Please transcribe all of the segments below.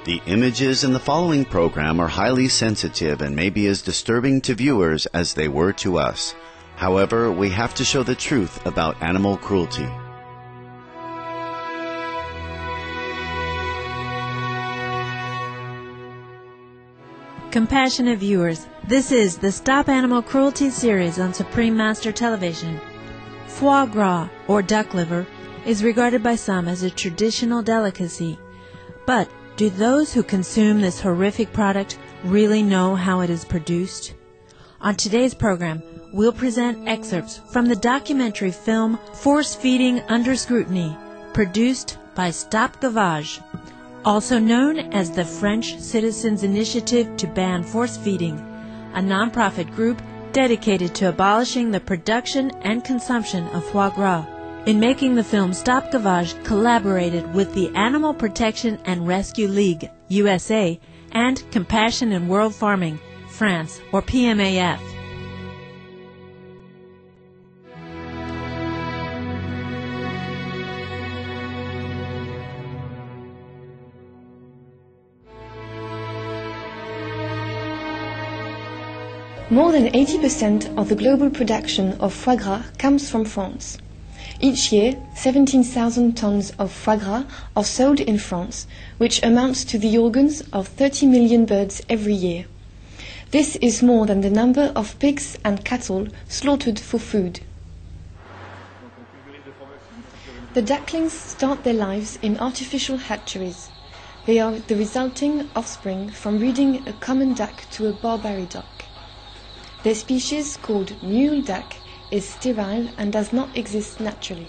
The images in the following program are highly sensitive and may be as disturbing to viewers as they were to us. However, we have to show the truth about animal cruelty. Compassionate viewers, this is the Stop Animal Cruelty series on Supreme Master Television. Foie gras, or duck liver, is regarded by some as a traditional delicacy. But do those who consume this horrific product really know how it is produced? On today's program, we'll present excerpts from the documentary film Force Feeding Under Scrutiny, produced by Stop Gavage, also known as the French Citizens Initiative to Ban Force Feeding, a nonprofit group dedicated to abolishing the production and consumption of foie gras. In making the film, Stop Gavage collaborated with the Animal Protection and Rescue League, USA, and Compassion in World Farming, France, or PMAF. More than 80% of the global production of foie gras comes from France. Each year, 17,000 tons of foie gras are sold in France, which amounts to the organs of 30 million birds every year. This is more than the number of pigs and cattle slaughtered for food. The ducklings start their lives in artificial hatcheries. They are the resulting offspring from breeding a common duck to a Barbary duck. Their species, called mule duck, is sterile and does not exist naturally.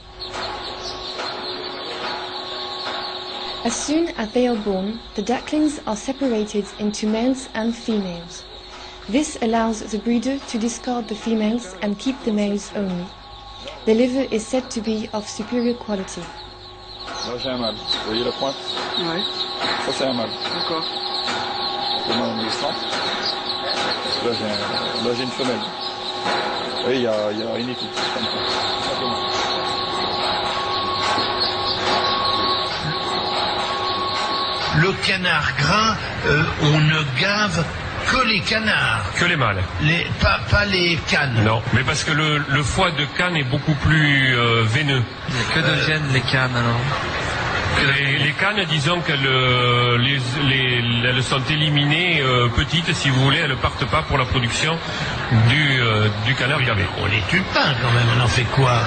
As soon as they are born, the ducklings are separated into males and females. This allows the breeder to discard the females and keep the males only. The liver is said to be of superior quality. Là j'ai un mâle, vous voyez la pointe? Oui. Ça c'est un mâle. D'accord. Demain, là j'ai une femelle. Oui, il y a une équipe. Le canard gras, on ne gave que les canards. Que les mâles. Pas les cannes. Non, mais parce que le foie de canne est beaucoup plus veineux. Que deviennent les cannes alors? Les cannes, disons qu'elles sont éliminées petites, si vous voulez, elles ne partent pas pour la production du canard gavé. On les tue pas quand même, on en fait quoi?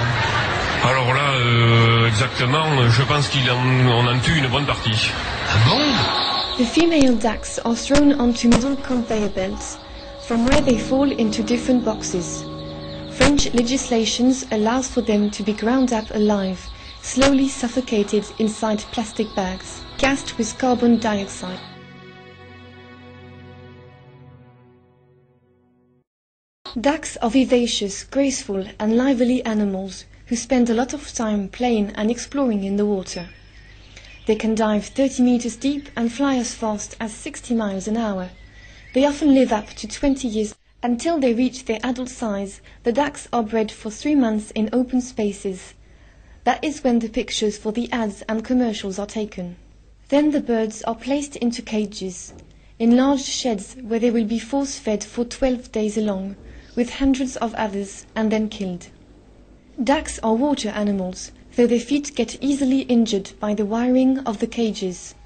Alors là, exactement, je pense qu'on en tue une bonne partie. Ah bon? The female ducks are thrown onto metal conveyor belts, from where they fall into different boxes. French legislation allows for them to be ground up alive, slowly suffocated inside plastic bags, gassed with carbon dioxide. Ducks are vivacious, graceful and lively animals who spend a lot of time playing and exploring in the water. They can dive 30 meters deep and fly as fast as 60 miles an hour. They often live up to 20 years. Until they reach their adult size, the ducks are bred for 3 months in open spaces. That is when the pictures for the ads and commercials are taken. Then the birds are placed into cages, in large sheds where they will be force-fed for 12 days along, with hundreds of others, and then killed. Ducks are water animals, though their feet get easily injured by the wiring of the cages.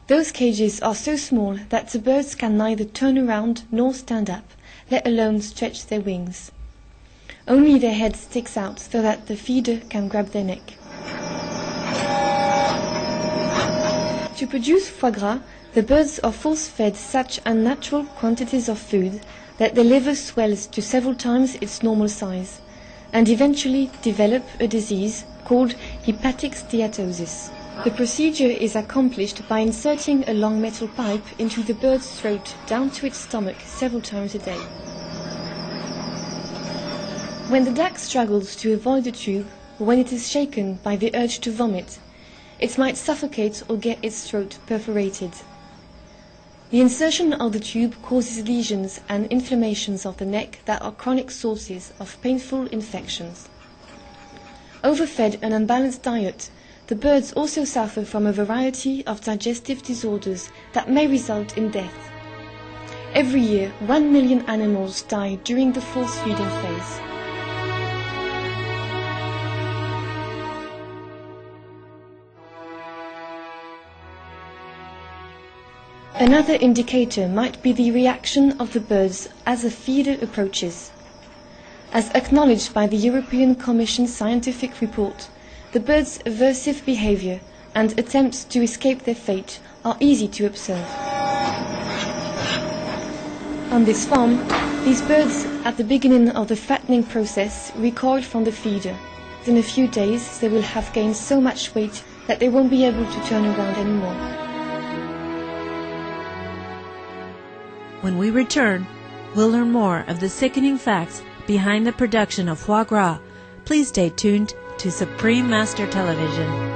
Those cages are so small that the birds can neither turn around nor stand up, let alone stretch their wings. Only their head sticks out so that the feeder can grab their neck. To produce foie gras, the birds are force-fed such unnatural quantities of food that the liver swells to several times its normal size, and eventually develop a disease called hepatic steatosis. The procedure is accomplished by inserting a long metal pipe into the bird's throat down to its stomach several times a day. When the duck struggles to avoid the tube, or when it is shaken by the urge to vomit, it might suffocate or get its throat perforated. The insertion of the tube causes lesions and inflammations of the neck that are chronic sources of painful infections. Overfed and unbalanced diet, the birds also suffer from a variety of digestive disorders that may result in death. Every year, 1 million animals die during the force feeding phase. Another indicator might be the reaction of the birds as a feeder approaches. As acknowledged by the European Commission's scientific report, the birds' aversive behavior and attempts to escape their fate are easy to observe. On this farm, these birds at the beginning of the fattening process recoil from the feeder. In a few days they will have gained so much weight that they won't be able to turn around anymore. When we return, we'll learn more of the sickening facts behind the production of foie gras. Please stay tuned to Supreme Master Television.